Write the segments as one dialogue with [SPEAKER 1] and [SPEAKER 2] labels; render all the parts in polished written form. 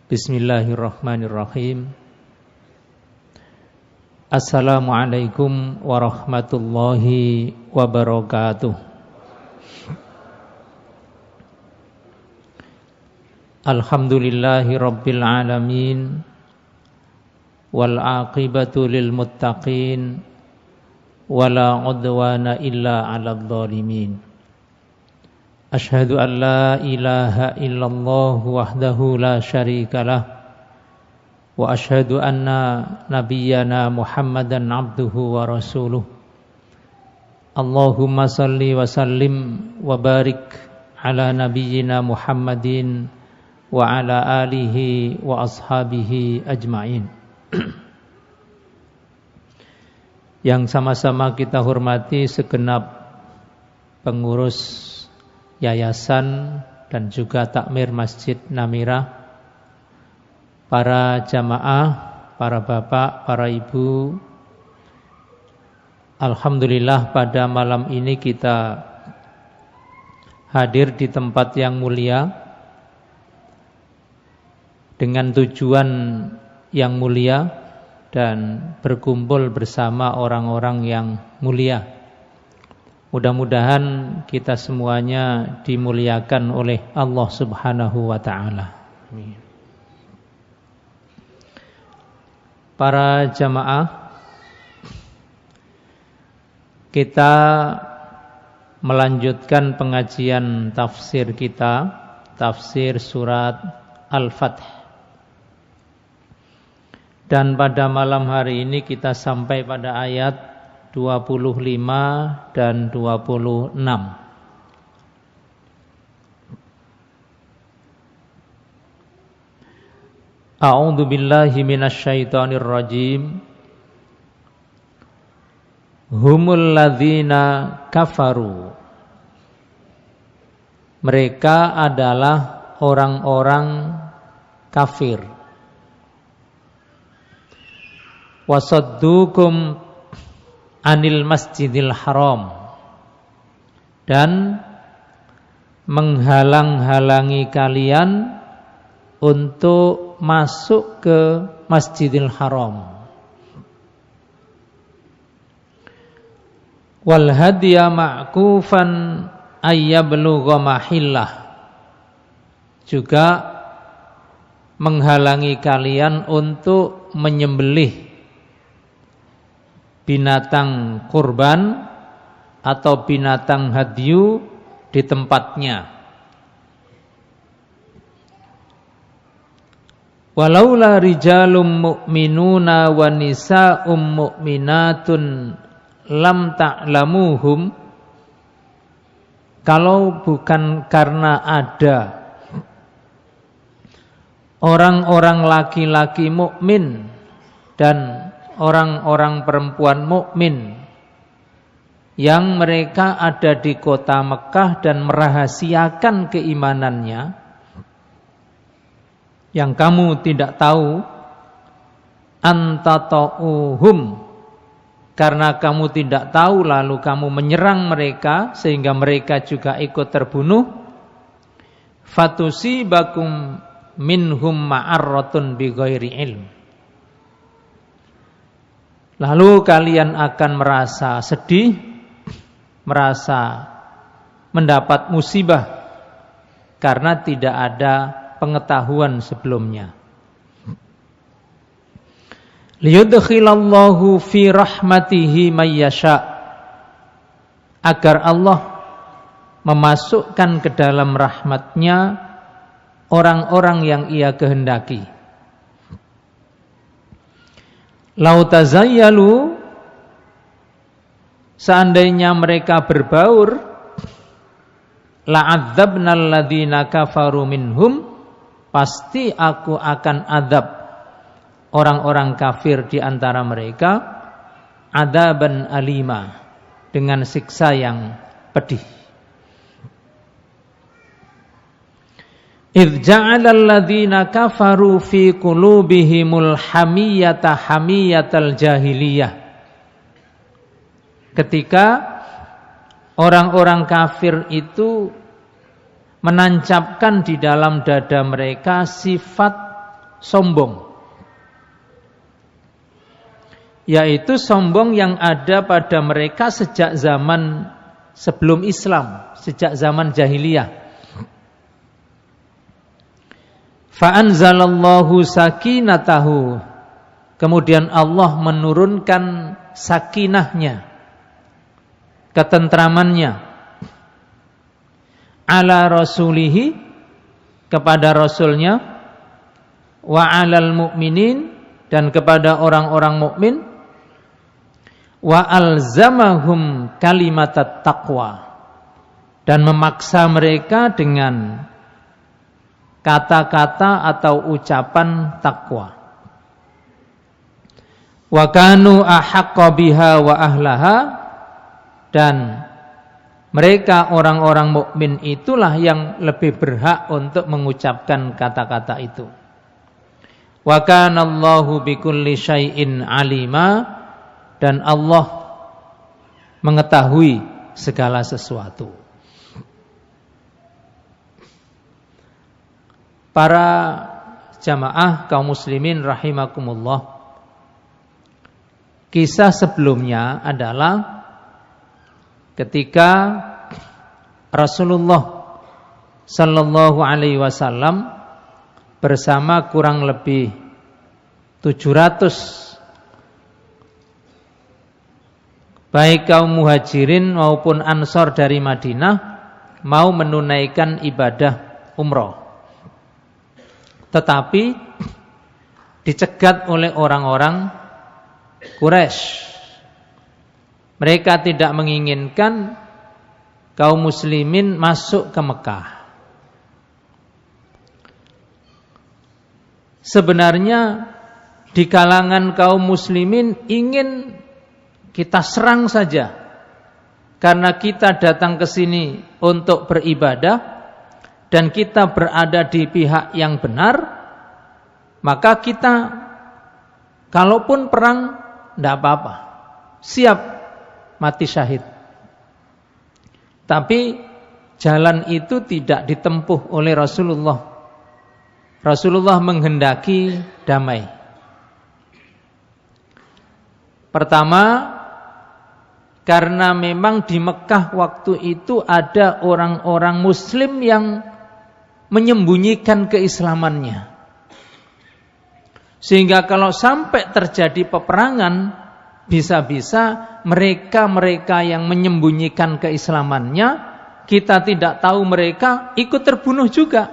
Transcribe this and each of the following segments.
[SPEAKER 1] Bismillahirrahmanirrahim. Assalamualaikum warahmatullahi wabarakatuh. Alhamdulillahi rabbil alamin. Wal aqibatu lil muttaqin. Wala udwana illa 'alal zalimin. Asyhadu an la ilaha illallah wahdahu la syarikalah wa asyhadu anna nabiyyana Muhammadan abduhu wa rasuluh. Allahumma salli wa sallim wa barik ala nabiyyina Muhammadin wa ala alihi wa ashabihi ajma'in. Yang sama-sama kita hormati segenap pengurus yayasan dan juga takmir Masjid Namirah, para jamaah, para bapak, para ibu. Alhamdulillah pada malam ini kita hadir di tempat yang mulia dengan tujuan yang mulia dan berkumpul bersama orang-orang yang mulia. Mudah-mudahan kita semuanya dimuliakan oleh Allah Subhanahu wa ta'ala. Amin. Para jamaah, kita melanjutkan pengajian tafsir kita, tafsir surat Al-Fath. Dan pada malam hari ini kita sampai pada ayat 25 dan 26. A'udzu billahi minasyaitonir rajim. Humul ladzina kafaru. Mereka adalah orang-orang kafir. Wasaddukum anil masjidil haram, dan menghalang-halangi kalian untuk masuk ke Masjidil Haram. Wal hadiya ma'kufan ayyablugha mahillah, juga menghalangi kalian untuk menyembelih binatang kurban atau binatang hadyu di tempatnya. Walaula rijalum mu'minuna wa nisa'um mu'minatun lam ta'lamuhum, kalau bukan karena ada orang-orang laki-laki mukmin dan orang-orang perempuan mukmin yang mereka ada di kota Mekah dan merahasiakan keimanannya, yang kamu tidak tahu, antata'uhum, karena kamu tidak tahu lalu kamu menyerang mereka sehingga mereka juga ikut terbunuh, fatusibakum minhum ma'arratun bighairi ilm, lalu kalian akan merasa sedih, merasa mendapat musibah karena tidak ada pengetahuan sebelumnya. Liyudkhilallahu fi rahmatihi may yasha, agar Allah memasukkan ke dalam rahmatnya orang-orang yang Ia kehendaki. Lau tazayyalu, seandainya mereka berbaur, la'adzabnal ladzina kafaru minhum, pasti aku akan azab orang-orang kafir di antara mereka, adzaban alima, dengan siksa yang pedih. Idz ja'alal ladzina kafaru fi qulubihimul hamiyata hamiyatal jahiliyah, ketika orang-orang kafir itu menancapkan di dalam dada mereka sifat sombong, yaitu sombong yang ada pada mereka sejak zaman sebelum Islam, sejak zaman jahiliyah. Fa'anzalallahu sakinatahu, kemudian Allah menurunkan sakinahnya, ketentramannya, ala rasulihi, kepada rasulnya, wa alal mu'minin, dan kepada orang-orang mukmin, wa alzamahum kalimatat taqwa, dan memaksa mereka dengan kata-kata atau ucapan takwa. Wa kanu ahaqqa biha wa ahlaha, dan mereka orang-orang mukmin itulah yang lebih berhak untuk mengucapkan kata-kata itu. Wa kana Allahu bikulli syai'in alima, dan Allah mengetahui segala sesuatu. Para jamaah kaum muslimin rahimakumullah, kisah sebelumnya adalah ketika Rasulullah sallallahu alaihi wasallam bersama kurang lebih 700 baik kaum muhajirin maupun ansor dari Madinah mau menunaikan ibadah umroh, tetapi dicegat oleh orang-orang Quraisy. Mereka tidak menginginkan kaum muslimin masuk ke Mekah. Sebenarnya di kalangan kaum muslimin ingin kita serang saja, karena kita datang ke sini untuk beribadah dan kita berada di pihak yang benar, maka kita kalaupun perang tidak apa-apa, siap mati syahid. Tapi jalan itu tidak ditempuh oleh Rasulullah. Rasulullah menghendaki damai. Pertama, karena memang di Mekah waktu itu ada orang-orang muslim yang menyembunyikan keislamannya, sehingga kalau sampai terjadi peperangan, bisa-bisa mereka-mereka yang menyembunyikan keislamannya, kita tidak tahu mereka ikut terbunuh juga.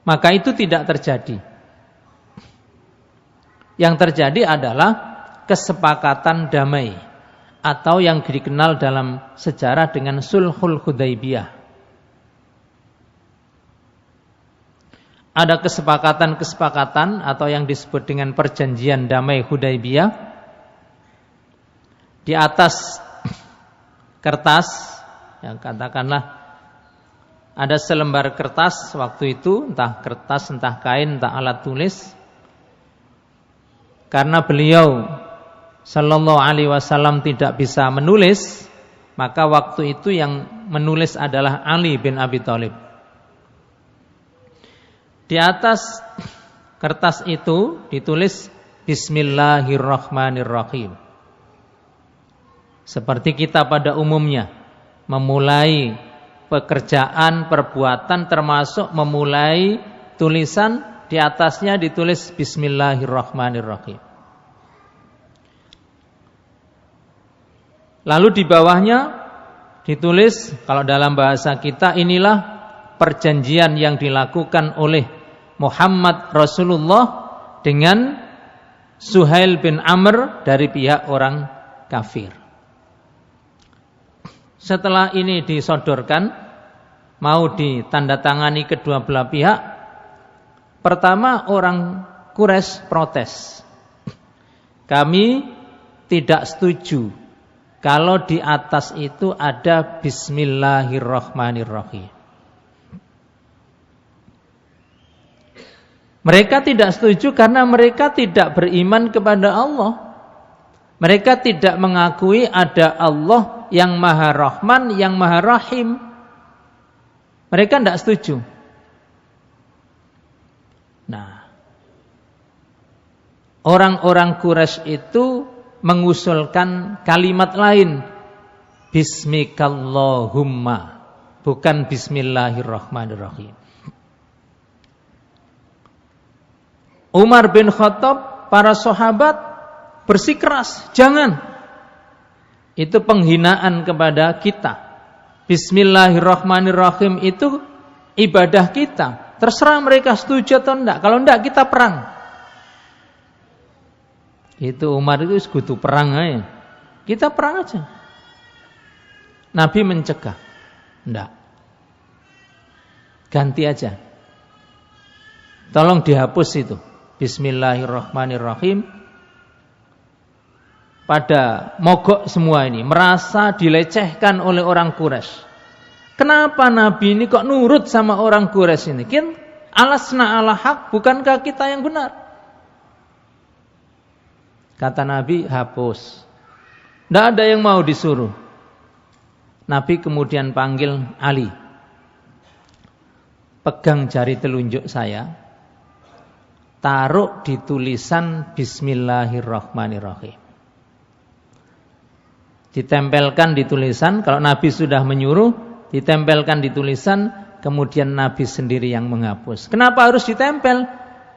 [SPEAKER 1] Maka itu tidak terjadi. Yang terjadi adalah kesepakatan damai, atau yang dikenal dalam sejarah dengan Sulhul Hudaibiyah. Ada kesepakatan-kesepakatan atau yang disebut dengan perjanjian damai Hudaibiyah. Di atas kertas, yang katakanlah ada selembar kertas waktu itu, entah kertas, entah kain, entah alat tulis. Karena beliau sallallahu alaihi wasallam tidak bisa menulis, maka waktu itu yang menulis adalah Ali bin Abi Thalib. Di atas kertas itu ditulis Bismillahirrahmanirrahim. Seperti kita pada umumnya memulai pekerjaan, perbuatan, termasuk memulai tulisan, di atasnya ditulis Bismillahirrahmanirrahim. Lalu di bawahnya ditulis, kalau dalam bahasa kita, inilah perjanjian yang dilakukan oleh Muhammad Rasulullah dengan Suhail bin Amr dari pihak orang kafir. Setelah ini disodorkan, mau ditandatangani kedua belah pihak, pertama orang Quraisy protes. Kami tidak setuju kalau di atas itu ada Bismillahirrahmanirrahim. Mereka tidak setuju karena mereka tidak beriman kepada Allah. Mereka tidak mengakui ada Allah yang Maha Rahman, yang Maha Rahim. Mereka tidak setuju. orang-orang Quraisy itu mengusulkan kalimat lain, Bismikallahumma, bukan Bismillahirrahmanirrahim. Umar bin Khattab, para sahabat bersikeras, jangan. Itu penghinaan kepada kita. Bismillahirrahmanirrahim itu ibadah kita. Terserah mereka setuju atau enggak. Kalau enggak kita perang. Itu Umar itu sekutu perang aja. Kita perang aja. Nabi mencegah. Enggak. Ganti aja. Tolong dihapus itu. Bismillahirrahmanirrahim. Pada mogok semua ini. Merasa dilecehkan oleh orang Quraisy. Kenapa Nabi ini kok nurut sama orang Quraisy ini? Alasna ala haq, bukankah kita yang benar? Kata Nabi, hapus. Tidak ada yang mau disuruh. Nabi kemudian panggil Ali. Pegang jari telunjuk saya. Taruh di tulisan Bismillahirrahmanirrahim. Ditempelkan di tulisan, kalau Nabi sudah menyuruh, ditempelkan di tulisan, kemudian Nabi sendiri yang menghapus. Kenapa harus ditempel?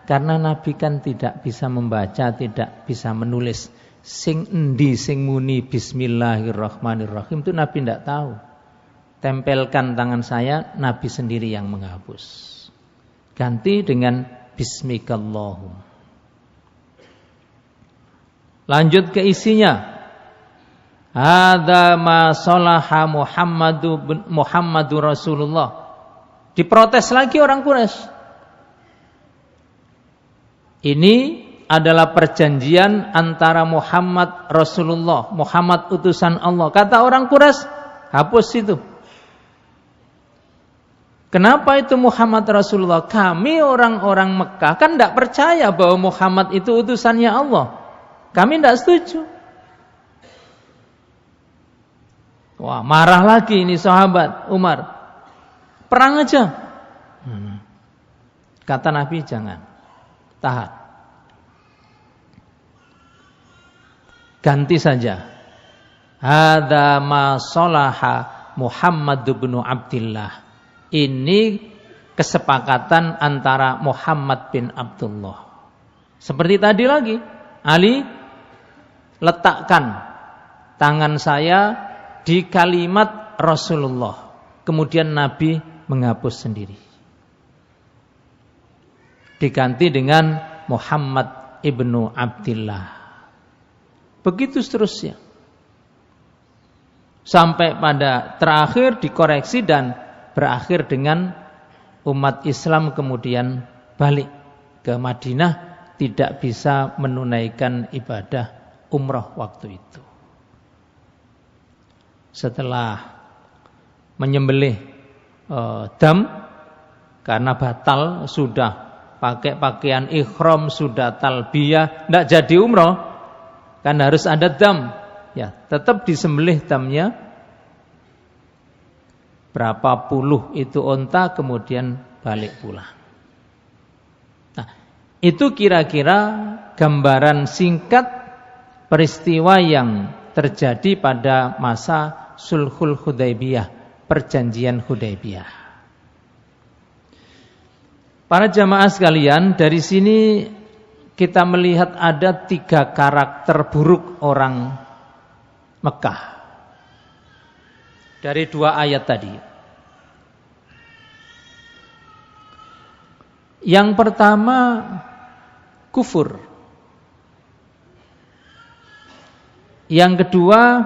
[SPEAKER 1] Karena Nabi kan tidak bisa membaca, tidak bisa menulis. Sing endi sing muni Bismillahirrahmanirrahim itu Nabi tidak tahu. Tempelkan tangan saya, Nabi sendiri yang menghapus. Ganti dengan Bismikallahum. Lanjut ke isinya. Hadza ma salaha Muhammadu Rasulullah. Diprotes lagi orang Quraisy. Ini adalah perjanjian antara Muhammad Rasulullah, Muhammad utusan Allah. Kata orang Quraisy, hapus itu. Kenapa itu Muhammad Rasulullah? Kami orang-orang Mekah kan tidak percaya bahwa Muhammad itu utusannya Allah. Kami tidak setuju. Wah, marah lagi ini sahabat Umar. Perang aja. Kata Nabi, jangan. Tahan. Ganti saja. Hadza ma salaha Muhammad bin Abdullah. Ini kesepakatan antara Muhammad bin Abdullah. Seperti tadi lagi, Ali letakkan tangan saya di kalimat Rasulullah. Kemudian Nabi menghapus sendiri. Diganti dengan Muhammad ibnu Abdillah. Begitu seterusnya. Sampai pada terakhir dikoreksi dan berakhir dengan umat Islam kemudian balik ke Madinah, tidak bisa menunaikan ibadah umrah waktu itu. Setelah menyembelih dam karena batal, sudah pakai pakaian ihram, sudah talbiyah, tidak jadi umrah, kan harus ada dam. Ya, tetap disembelih damnya. Berapa puluh itu onta, kemudian balik pulang. Nah, itu kira-kira gambaran singkat peristiwa yang terjadi pada masa Sulhul Hudaybiyah, perjanjian Hudaybiyah. Para jamaah sekalian, dari sini kita melihat ada 3 karakter buruk orang Mekah. Dari 2 ayat tadi. Yang pertama, kufur. Yang kedua,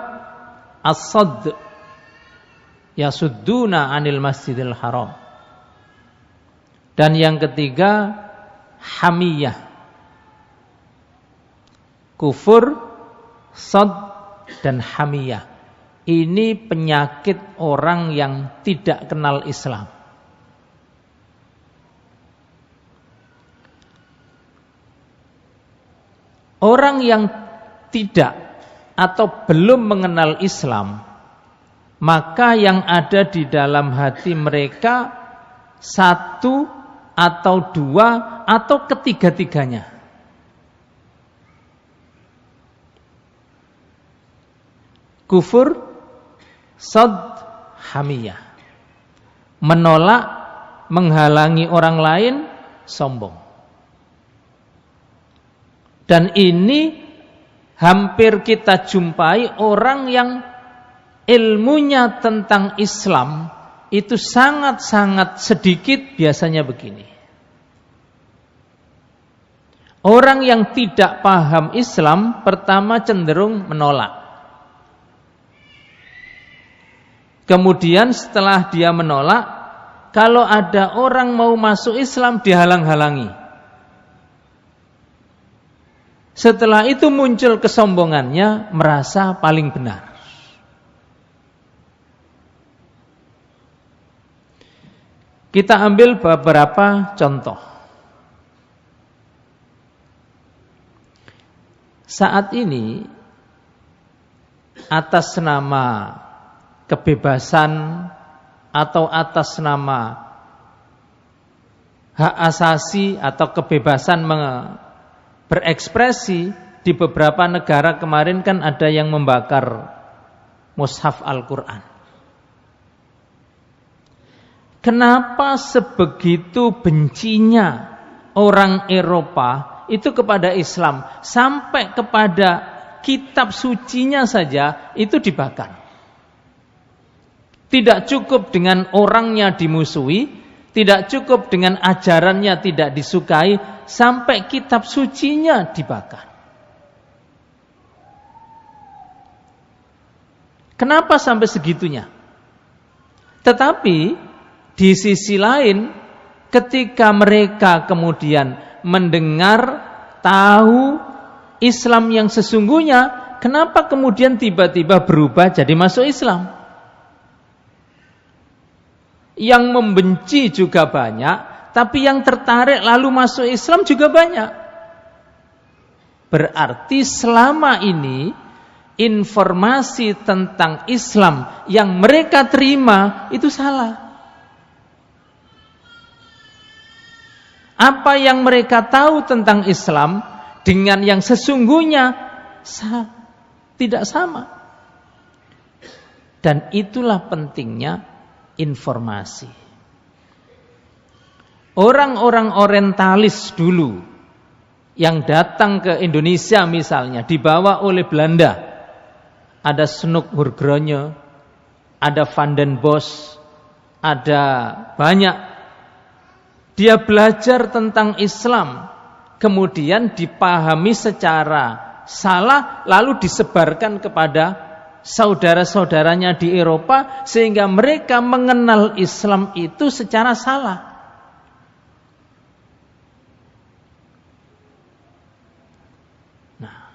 [SPEAKER 1] as-sadd. Yasudduna 'anil Masjidil Haram. Dan yang ketiga, hamiyah. Kufur, sadd dan hamiyah. Ini penyakit orang yang tidak kenal Islam. Orang yang tidak atau belum mengenal Islam, maka yang ada di dalam hati mereka 1 atau 2 atau ketiga-tiganya. Kufur sad hamiyah. Menolak, menghalangi orang lain, sombong. Dan ini hampir kita jumpai orang yang ilmunya tentang Islam itu sangat-sangat sedikit, biasanya begini. Orang yang tidak paham Islam pertama cenderung menolak. Kemudian setelah dia menolak, kalau ada orang mau masuk Islam dihalang-halangi. Setelah itu muncul kesombongannya, merasa paling benar. Kita ambil beberapa contoh. Saat ini atas nama kebebasan atau atas nama hak asasi atau kebebasan berekspresi, di beberapa negara kemarin kan ada yang membakar mushaf Al-Quran. Kenapa sebegitu bencinya orang Eropa itu kepada Islam, sampai kepada kitab sucinya saja itu dibakar? Tidak cukup dengan orangnya dimusuhi, tidak cukup dengan ajarannya tidak disukai, sampai kitab sucinya dibakar. Kenapa sampai segitunya? Tetapi di sisi lain, ketika mereka kemudian mendengar, tahu Islam yang sesungguhnya, kenapa kemudian tiba-tiba berubah jadi masuk Islam? Yang membenci juga banyak, tapi yang tertarik lalu masuk Islam juga banyak. Berarti selama ini informasi tentang Islam yang mereka terima itu salah. Apa yang mereka tahu tentang Islam dengan yang sesungguhnya tidak sama. Dan itulah pentingnya informasi. Orang-orang orientalis dulu yang datang ke Indonesia misalnya dibawa oleh Belanda, ada Snoek Hurgronje, ada Van den Bosch, ada banyak. Dia belajar tentang Islam, kemudian dipahami secara salah, lalu disebarkan kepada saudara-saudaranya di Eropa, sehingga mereka mengenal Islam itu secara salah. Nah,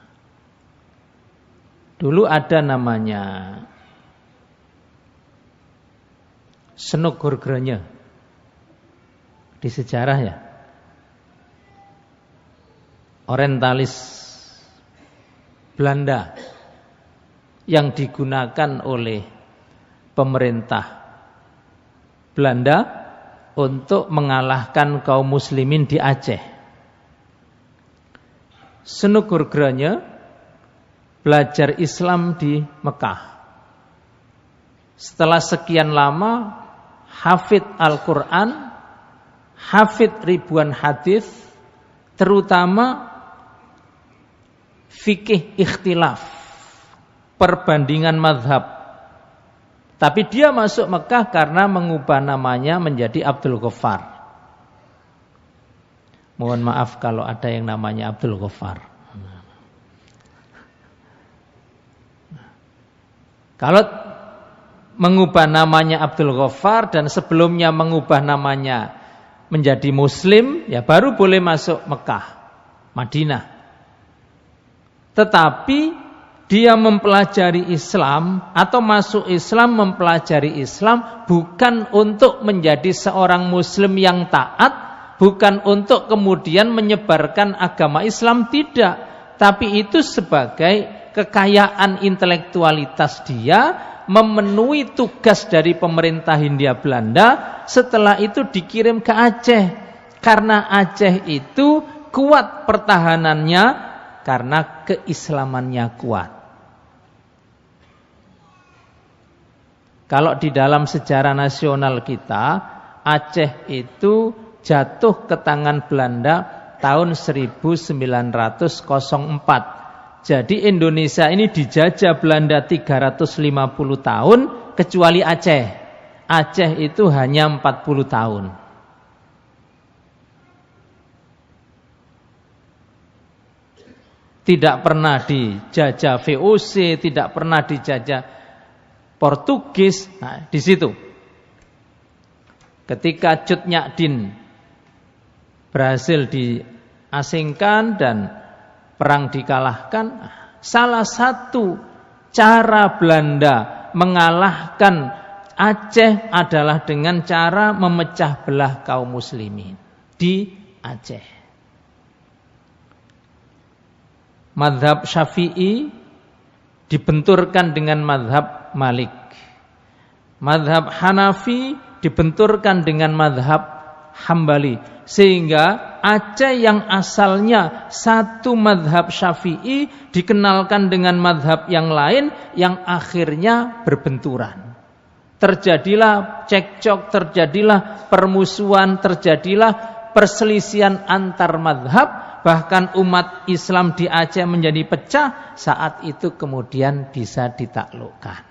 [SPEAKER 1] dulu ada namanya Snoek Hurgronje di sejarah ya, orientalis Belanda yang digunakan oleh pemerintah Belanda untuk mengalahkan kaum muslimin di Aceh. Snoek Hurgronje belajar Islam di Mekah. Setelah sekian lama hafid Al-Quran, hafid ribuan hadis, terutama fikih ikhtilaf, perbandingan mazhab. Tapi dia masuk Mekah karena mengubah namanya menjadi Abdul Ghaffar. Mohon maaf kalau ada yang namanya Abdul Ghaffar. Kalau mengubah namanya Abdul Ghaffar dan sebelumnya mengubah namanya menjadi Muslim, ya baru boleh masuk Mekah, Madinah. Tetapi dia mempelajari Islam atau masuk Islam, mempelajari Islam bukan untuk menjadi seorang Muslim yang taat, bukan untuk kemudian menyebarkan agama Islam, tidak. Tapi itu sebagai kekayaan intelektualitas dia, memenuhi tugas dari pemerintah Hindia Belanda. Setelah itu dikirim ke Aceh, karena Aceh itu kuat pertahanannya karena keislamannya kuat. Kalau di dalam sejarah nasional kita, Aceh itu jatuh ke tangan Belanda tahun 1904. Jadi Indonesia ini dijajah Belanda 350 tahun, kecuali Aceh. Aceh itu hanya 40 tahun. Tidak pernah dijajah VOC, tidak pernah dijajah Portugis. Nah, di situ ketika Cut Nyak Dien berhasil diasingkan dan perang dikalahkan, salah satu cara Belanda mengalahkan Aceh adalah dengan cara memecah belah kaum muslimin di Aceh. Mazhab Syafi'i dibenturkan dengan mazhab Malik. Mazhab Hanafi dibenturkan dengan mazhab Hambali. Sehingga Aceh yang asalnya satu mazhab Syafi'i dikenalkan dengan mazhab yang lain yang akhirnya berbenturan. Terjadilah cekcok, terjadilah permusuhan, terjadilah perselisihan antar mazhab. Bahkan umat Islam di Aceh menjadi pecah, saat itu kemudian bisa ditaklukkan.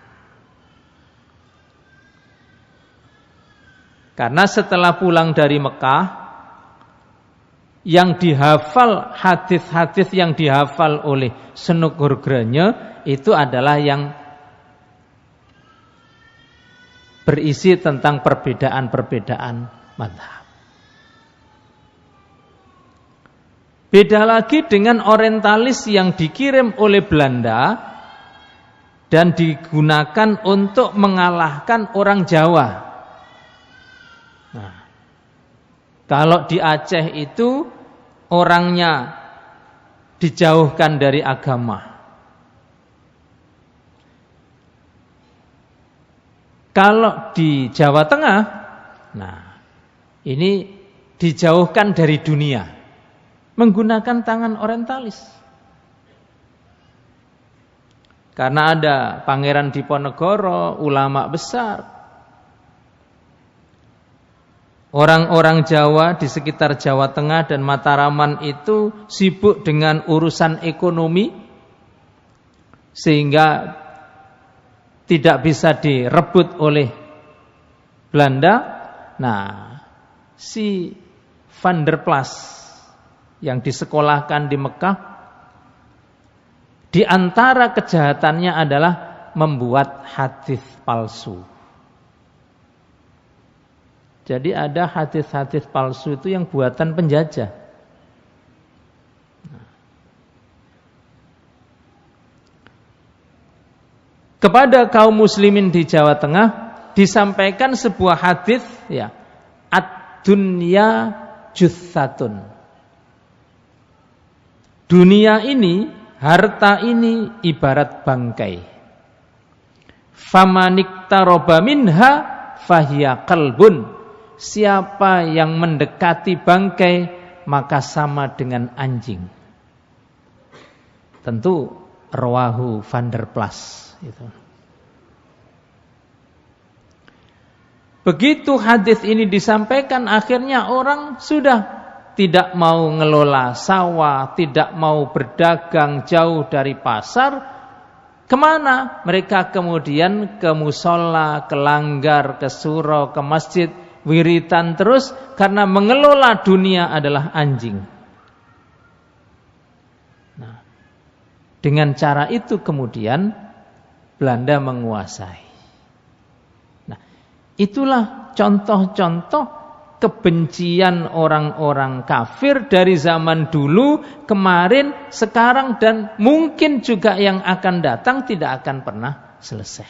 [SPEAKER 1] Karena setelah pulang dari Mekah, yang dihafal, hadis-hadis yang dihafal oleh Senuk Hurgranye itu adalah yang berisi tentang perbedaan-perbedaan mazhab. Beda lagi dengan orientalis yang dikirim oleh Belanda dan digunakan untuk mengalahkan orang Jawa. Nah, kalau di Aceh itu orangnya dijauhkan dari agama. Kalau di Jawa Tengah, nah ini dijauhkan dari dunia menggunakan tangan orientalis. Karena ada Pangeran Diponegoro, ulama besar. Orang-orang Jawa di sekitar Jawa Tengah dan Mataraman itu sibuk dengan urusan ekonomi, sehingga tidak bisa direbut oleh Belanda. Nah, si Van der Plas yang disekolahkan di Mekah, di antara kejahatannya adalah membuat hadis palsu. Jadi ada hadis-hadis palsu itu yang buatan penjajah. Kepada kaum muslimin di Jawa Tengah disampaikan sebuah hadis, ya, ad-dunya jussatun. Dunia ini, harta ini ibarat bangkai. Famaniktaroba minha fahiya qalbun. Siapa yang mendekati bangkai maka sama dengan anjing. Tentu rawahu Van der Plas itu. Begitu hadis ini disampaikan, akhirnya orang sudah tidak mau ngelola sawah, tidak mau berdagang jauh dari pasar. Kemana? Mereka kemudian ke musola, ke langgar, ke surau, ke masjid, wiritan terus, karena mengelola dunia adalah anjing. Nah, dengan cara itu kemudian Belanda menguasai. Nah, itulah contoh-contoh kebencian orang-orang kafir dari zaman dulu, kemarin, sekarang, dan mungkin juga yang akan datang tidak akan pernah selesai.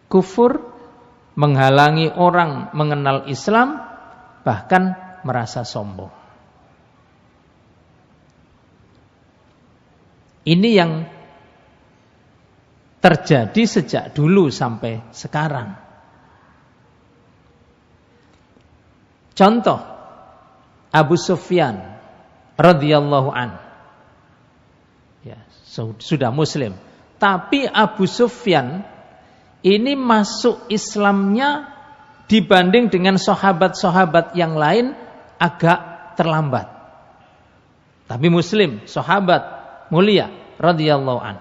[SPEAKER 1] Kufur menghalangi orang mengenal Islam, bahkan merasa sombong. Ini yang terjadi sejak dulu sampai sekarang. Contoh, Abu Sufyan radhiyallahu an, ya, sudah Muslim, tapi Abu Sufyan ini masuk Islamnya dibanding dengan sahabat-sahabat yang lain agak terlambat. Tapi Muslim, sahabat mulia radhiyallahu an.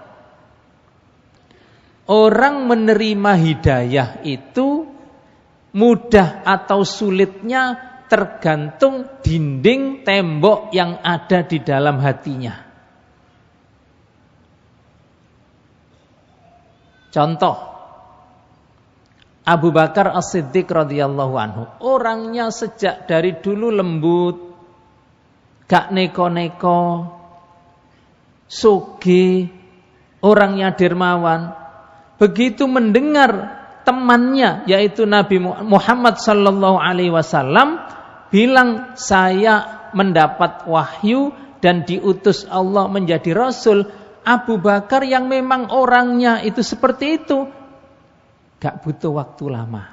[SPEAKER 1] Orang menerima hidayah itu mudah atau sulitnya tergantung dinding tembok yang ada di dalam hatinya. Contoh, Abu Bakar As-Siddiq radhiyallahu anhu, orangnya sejak dari dulu lembut, gak neko-neko, sugih, orangnya dermawan. Begitu mendengar temannya yaitu Nabi Muhammad sallallahu alaihi wasallam bilang, saya mendapat wahyu dan diutus Allah menjadi rasul, Abu Bakar yang memang orangnya itu seperti itu, gak butuh waktu lama.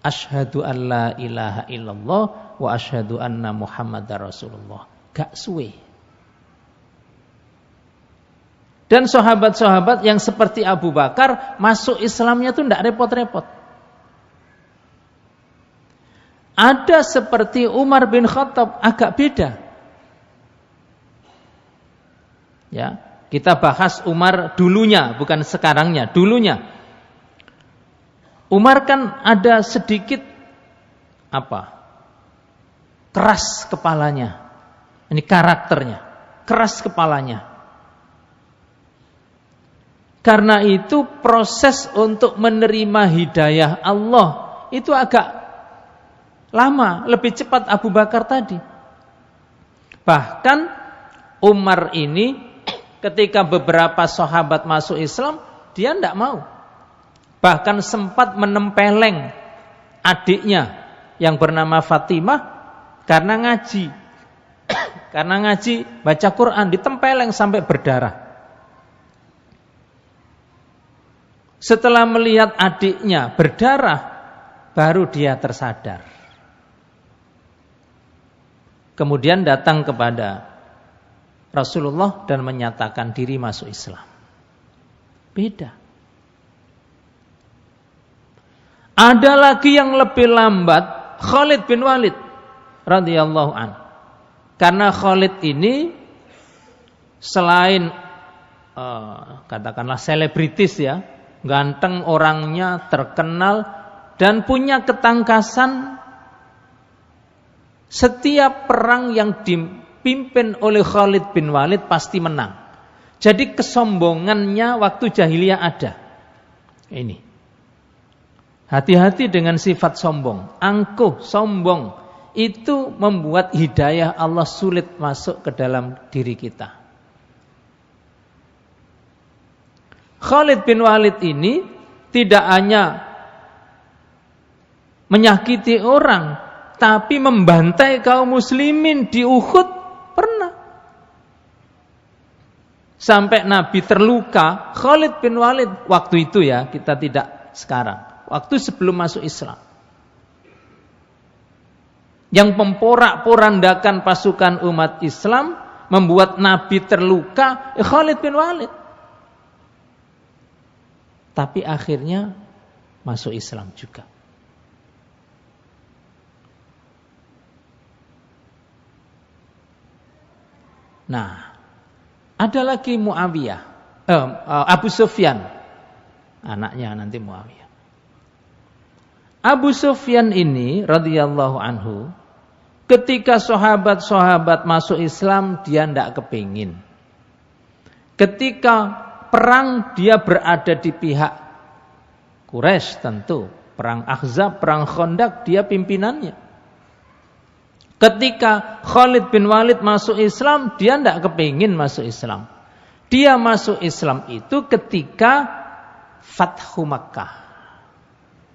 [SPEAKER 1] Asyhadu an la ilaha illallah wa asyhadu anna Muhammadar Rasulullah. Gak suwe. Dan sahabat-sahabat yang seperti Abu Bakar masuk Islamnya itu tidak repot-repot. Ada seperti Umar bin Khattab agak beda. Ya, kita bahas Umar dulunya, bukan sekarangnya, dulunya. Umar kan ada sedikit keras kepalanya. Ini karakternya, keras kepalanya. Karena itu proses untuk menerima hidayah Allah itu agak lama, lebih cepat Abu Bakar tadi. Bahkan Umar ini ketika beberapa sahabat masuk Islam, dia tidak mau. Bahkan sempat menempeleng adiknya yang bernama Fatimah karena ngaji. Karena ngaji baca Quran, ditempeleng sampai berdarah. Setelah melihat adiknya berdarah, baru dia tersadar. Kemudian datang kepada Rasulullah dan menyatakan diri masuk Islam. Beda. Ada lagi yang lebih lambat, Khalid bin Walid radhiyallahu an. Karena Khalid ini selain katakanlah selebritis ya, ganteng orangnya, terkenal, dan punya ketangkasan. Setiap perang yang dipimpin oleh Khalid bin Walid pasti menang. Jadi kesombongannya waktu jahiliyah ada. Ini. Hati-hati dengan sifat sombong. Angkuh, sombong. Itu membuat hidayah Allah sulit masuk ke dalam diri kita. Khalid bin Walid ini tidak hanya menyakiti orang, tapi membantai kaum muslimin di Uhud pernah. Sampai Nabi terluka, Khalid bin Walid waktu itu ya, kita tidak sekarang. Waktu sebelum masuk Islam. Yang memporak-porandakan pasukan umat Islam, membuat Nabi terluka, Khalid bin Walid. Tapi akhirnya masuk Islam juga. Nah, ada lagi Muawiyah, Abu Sufyan, anaknya nanti Muawiyah. Abu Sufyan ini radhiyallahu anhu, ketika sahabat-sahabat masuk Islam dia tidak kepingin. Ketika perang dia berada di pihak Quraisy tentu. Perang Ahzab, perang Khandaq dia pimpinannya. Ketika Khalid bin Walid masuk Islam, dia tidak kepingin masuk Islam. Dia masuk Islam itu ketika Fathu Makkah,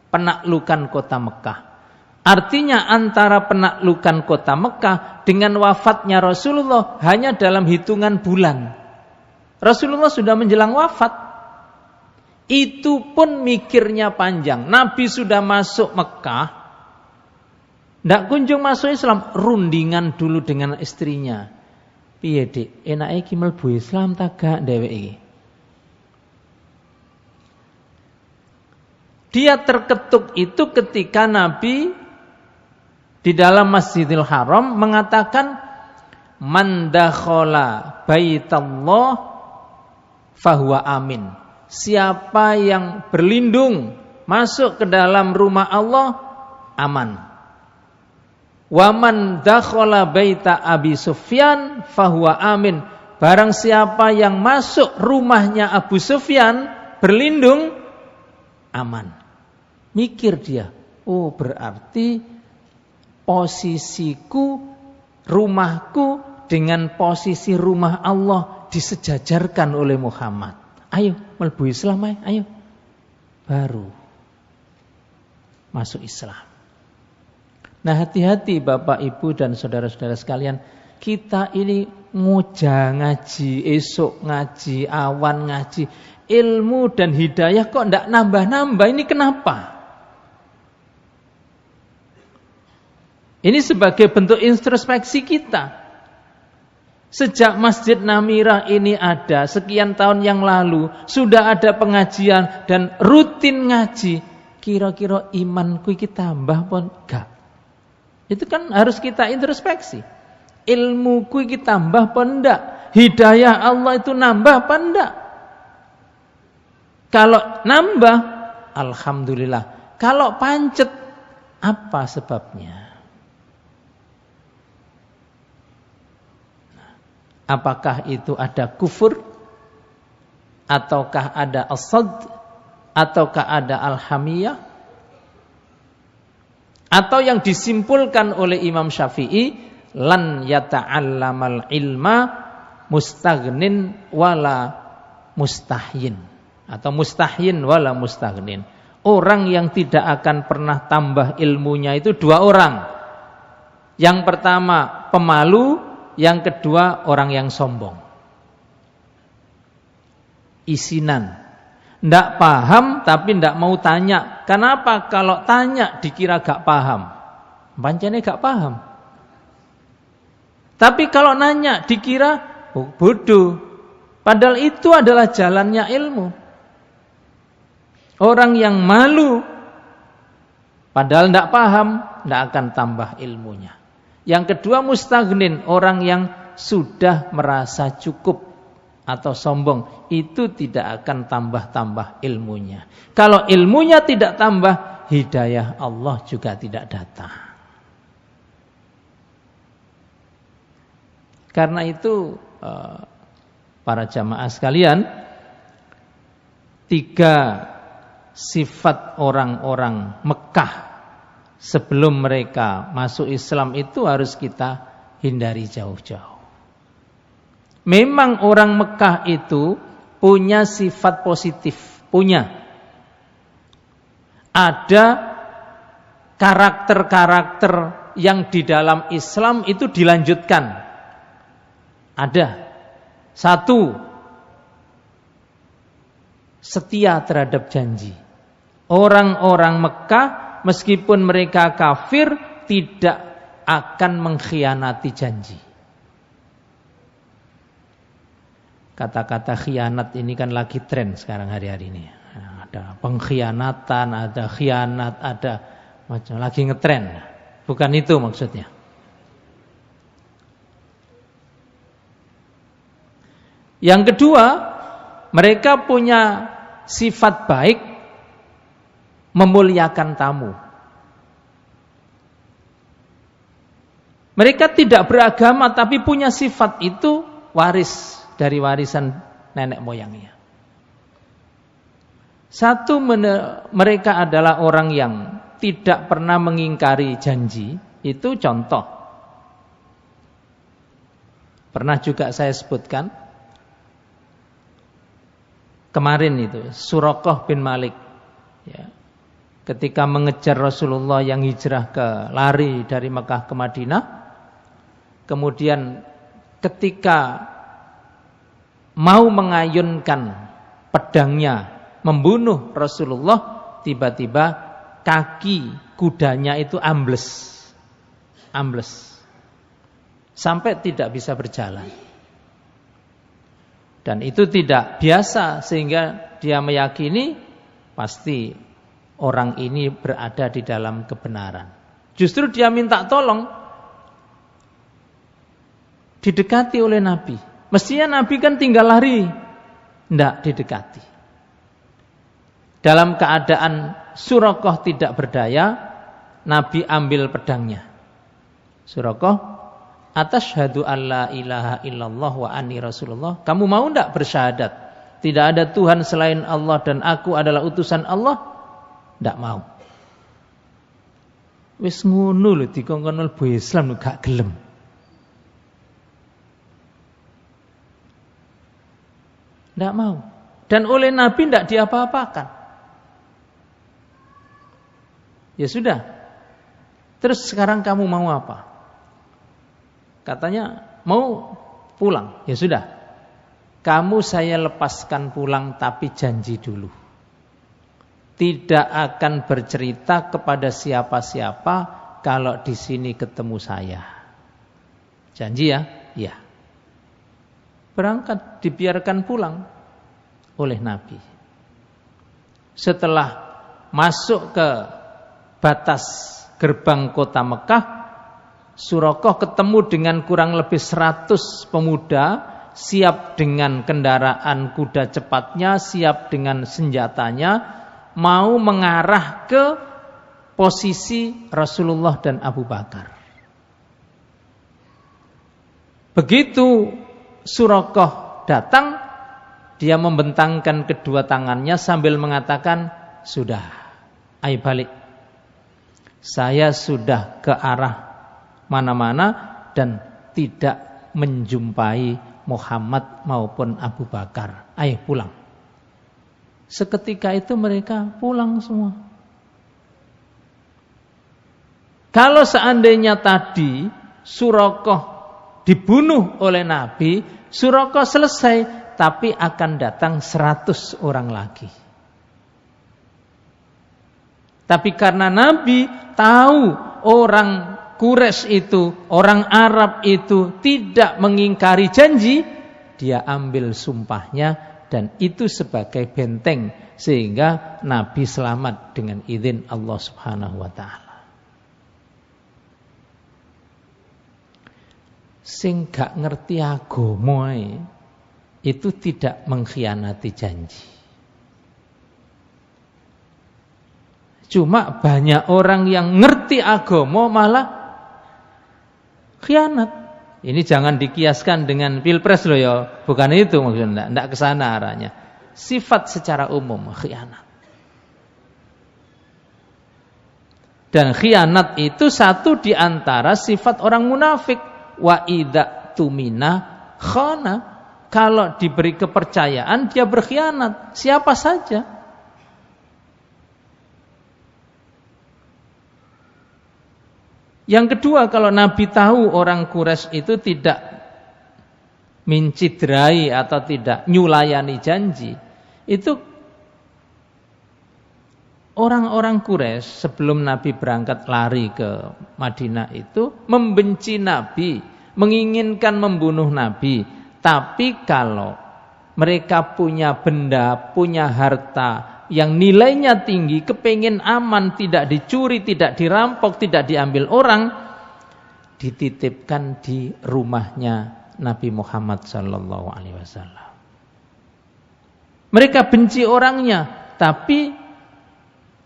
[SPEAKER 1] penaklukan kota Mekah. Artinya antara penaklukan kota Mekah dengan wafatnya Rasulullah hanya dalam hitungan bulan. Rasulullah sudah menjelang wafat. Itu pun mikirnya panjang. Nabi sudah masuk Mekah, tidak kunjung masuk Islam, rundingan dulu dengan istrinya. Piye Dik, enake iki mlebu Islam ta gak dheweke iki? Dia terketuk itu ketika Nabi di dalam Masjidil Haram mengatakan, man dakhala baitallah fahuwa amin. Siapa yang berlindung masuk ke dalam rumah Allah, aman. Wa man dakhala baita Abi Sufyan fahuwa amin. Barang siapa yang masuk rumahnya Abu Sufyan berlindung, aman. Mikir dia, oh berarti posisiku, rumahku dengan posisi rumah Allah disejajarkan oleh Muhammad. Ayo mlebu Islam, ayo. Baru masuk Islam. Nah, hati-hati Bapak, Ibu dan saudara-saudara sekalian, kita ini ngoja ngaji, esok ngaji, awan ngaji, ilmu dan hidayah kok ndak nambah-nambah, ini kenapa? Ini sebagai bentuk introspeksi kita. Sejak Masjid Namirah ini ada sekian tahun yang lalu, sudah ada pengajian dan rutin ngaji. Kira-kira imanku iki tambah pun enggak? Itu kan harus kita introspeksi. Ilmuku iki tambah pun enggak? Hidayah Allah itu nambah apa enggak? Kalau nambah, alhamdulillah. Kalau pancet, apa sebabnya? Apakah itu ada kufur? Ataukah ada asad? Ataukah ada alhamiyah? Atau yang disimpulkan oleh Imam Syafi'i, lan yata'allamal ilma mustaghnin wala mustahyin. Atau mustahyin wala mustaghnin. Orang yang tidak akan pernah tambah ilmunya itu dua orang. Yang pertama pemalu, yang kedua orang yang sombong. Isinan. Ndak paham tapi ndak mau tanya. Kenapa? Kalau tanya dikira gak paham. Pancene gak paham. Tapi kalau nanya dikira bodoh. Padahal itu adalah jalannya ilmu. Orang yang malu padahal ndak paham, ndak akan tambah ilmunya. Yang kedua mustaghnin, orang yang sudah merasa cukup atau sombong, itu tidak akan tambah-tambah ilmunya. Kalau ilmunya tidak tambah, hidayah Allah juga tidak datang. Karena itu para jamaah sekalian, 3 sifat orang-orang Mekah sebelum mereka masuk Islam itu harus kita hindari jauh-jauh. Memang orang Mekah itu punya sifat positif, punya. Ada karakter-karakter yang di dalam Islam itu dilanjutkan. Ada. 1, setia terhadap janji. Orang-orang Mekah meskipun mereka kafir tidak akan mengkhianati janji. Kata-kata khianat ini kan lagi tren sekarang hari-hari ini. Ada pengkhianatan, ada khianat, ada macam lagi ngetren. Bukan itu maksudnya. Yang kedua, mereka punya sifat baik memuliakan tamu. Mereka tidak beragama tapi punya sifat itu waris dari warisan nenek moyangnya. 1, mereka adalah orang yang tidak pernah mengingkari janji. Itu contoh. Pernah juga saya sebutkan kemarin itu Suraqah bin Malik, ya, ketika mengejar Rasulullah yang hijrah lari dari Mekah ke Madinah, kemudian ketika mau mengayunkan pedangnya membunuh Rasulullah, tiba-tiba kaki kudanya itu ambles sampai tidak bisa berjalan. Dan itu tidak biasa, sehingga dia meyakini pasti orang ini berada di dalam kebenaran. Justru dia minta tolong, didekati oleh Nabi. Mestinya Nabi kan tinggal lari, tidak didekati. Dalam keadaan Suraqah tidak berdaya, Nabi ambil pedangnya. Suraqah, atasyhadu alla ilaha illallah wa anni rasulullah. Kamu mau tidak bersyahadat tidak ada Tuhan selain Allah dan aku adalah utusan Allah? Tidak mau. Wis ngono lho dikongkon mlebu Islam gak gelem. Tidak mau. Dan oleh Nabi tidak diapa-apakan. Ya sudah. Terus sekarang kamu mau apa? Katanya mau pulang. Ya sudah. Kamu saya lepaskan pulang tapi janji dulu. Tidak akan bercerita kepada siapa-siapa kalau di sini ketemu saya. Janji ya? Ya. Berangkat dibiarkan pulang oleh Nabi. Setelah masuk ke batas gerbang kota Mekah, Suraqah ketemu dengan kurang lebih 100 pemuda, siap dengan kendaraan kuda cepatnya, siap dengan senjatanya, mau mengarah ke posisi Rasulullah dan Abu Bakar. Begitu Suraqah datang, dia membentangkan kedua tangannya sambil mengatakan, sudah, ayo balik. Saya sudah ke arah mana-mana dan tidak menjumpai Muhammad maupun Abu Bakar. Ayo pulang. Seketika itu mereka pulang semua. Kalau seandainya tadi Suraqah dibunuh oleh Nabi, Suraqah selesai, tapi akan datang 100 orang lagi. Tapi karena Nabi tahu orang Quraisy itu, orang Arab itu tidak mengingkari janji, dia ambil sumpahnya dan itu sebagai benteng sehingga Nabi selamat dengan izin Allah Subhanahu wa taala. Sing gak ngerti agama itu tidak mengkhianati janji. Cuma banyak orang yang ngerti agama malah khianat. Ini jangan dikiaskan dengan pilpres loh ya. Bukan itu maksudnya, tidak kesana arahnya. Sifat secara umum khianat. Dan khianat itu satu di antara sifat orang munafik. Wa idza tumina khana. Kalau diberi kepercayaan dia berkhianat. Siapa saja. Yang kedua, kalau Nabi tahu orang Quraisy itu tidak mencidrai atau tidak nyulayani janji, itu orang-orang Quraisy sebelum Nabi berangkat lari ke Madinah itu membenci Nabi, menginginkan membunuh Nabi. Tapi kalau mereka punya benda, punya harta yang nilainya tinggi, kepingin aman, tidak dicuri, tidak dirampok, tidak diambil orang, dititipkan di rumahnya Nabi Muhammad SAW. Mereka benci orangnya, tapi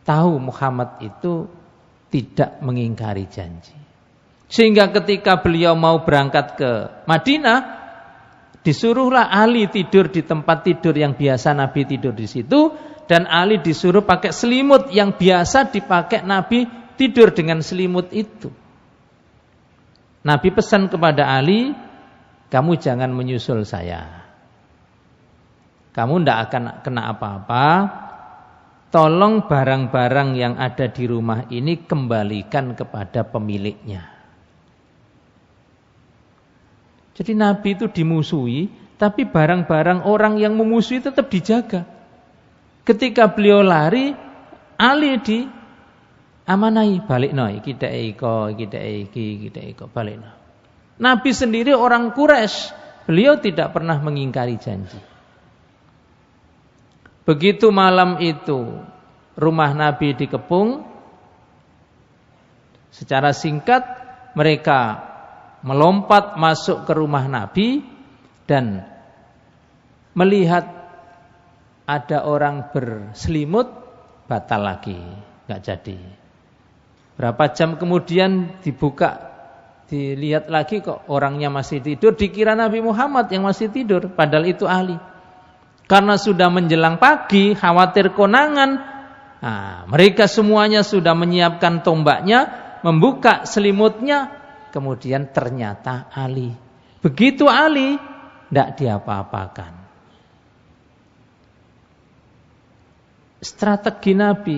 [SPEAKER 1] tahu Muhammad itu tidak mengingkari janji. Sehingga ketika beliau mau berangkat ke Madinah, disuruhlah Ali tidur di tempat tidur yang biasa Nabi tidur di situ. Dan Ali disuruh pakai selimut yang biasa dipakai Nabi tidur dengan selimut itu. Nabi pesan kepada Ali, kamu jangan menyusul saya. Kamu tidak akan kena apa-apa. Tolong barang-barang yang ada di rumah ini kembalikan kepada pemiliknya. Jadi Nabi itu dimusuhi, tapi barang-barang orang yang memusuhi tetap dijaga. Ketika beliau lari, Ali di amanai balik no, kita iko, balik no. Nabi sendiri orang Quraisy, beliau tidak pernah mengingkari janji. Begitu malam itu, rumah Nabi dikepung, secara singkat mereka melompat masuk ke rumah Nabi dan melihat ada orang berselimut, batal lagi, enggak jadi. Berapa jam kemudian dibuka, dilihat lagi kok orangnya masih tidur, dikira Nabi Muhammad yang masih tidur, padahal itu Ali. Karena sudah menjelang pagi, khawatir konangan, mereka semuanya sudah menyiapkan tombaknya, membuka selimutnya, kemudian ternyata Ali. Begitu Ali, tidak diapa-apakan. Strategi Nabi,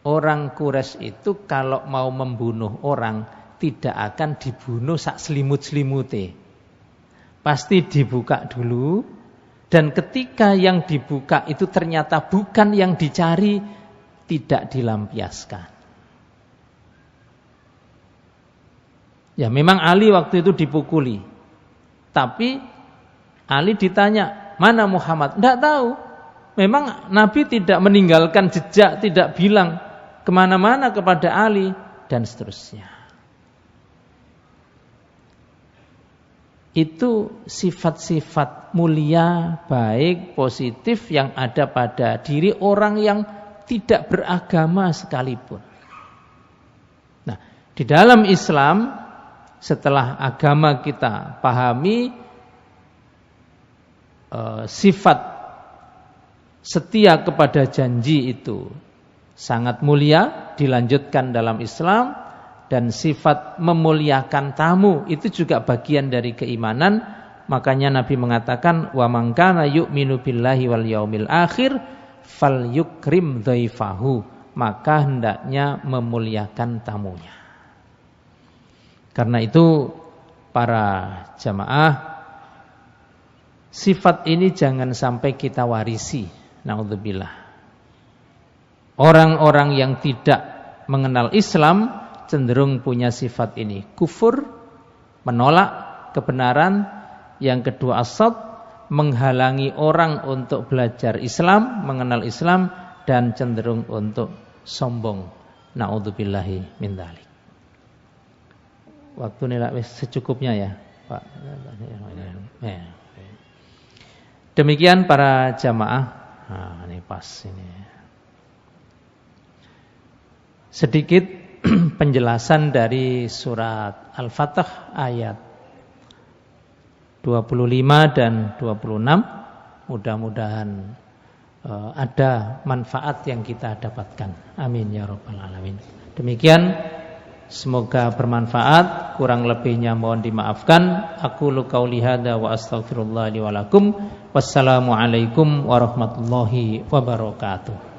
[SPEAKER 1] orang Quraisy itu kalau mau membunuh orang tidak akan dibunuh sak selimut-selimute. Pasti dibuka dulu, dan ketika yang dibuka itu ternyata bukan yang dicari, tidak dilampiaskan. Ya memang Ali waktu itu dipukuli, tapi Ali ditanya, mana Muhammad? Tidak tahu. Memang Nabi tidak meninggalkan jejak, tidak bilang kemana-mana kepada Ali, dan seterusnya. Itu sifat-sifat mulia, baik, positif yang ada pada diri orang yang tidak beragama sekalipun. Nah, di dalam Islam, setelah agama kita pahami, sifat setia kepada janji itu sangat mulia, dilanjutkan dalam Islam, dan sifat memuliakan tamu itu juga bagian dari keimanan. Makanya Nabi mengatakan, wa man kana yu'minu billahi wal yaumil akhir falyukrim dhaifahu, maka hendaknya memuliakan tamunya. Karena itu para jamaah, sifat ini jangan sampai kita warisi. Naudzubillah. Orang-orang yang tidak mengenal Islam cenderung punya sifat ini. Kufur, menolak kebenaran. Yang kedua, asad, menghalangi orang untuk belajar Islam, mengenal Islam, dan cenderung untuk sombong. Naudzubillahi min dzalik. Waktu ini secukupnya ya, Pak. Demikian para jamaah. Nah, ini pas ini. Sedikit penjelasan dari surat Al-Fatah ayat 25 dan 26. Mudah-mudahan ada manfaat yang kita dapatkan. Amin ya rabbal alamin. Demikian, semoga bermanfaat. Kurang lebihnya mohon dimaafkan. Aqulu qauli hadza wa astaghfirullah li wa lakum. Wassalamualaikum warahmatullahi wabarakatuh.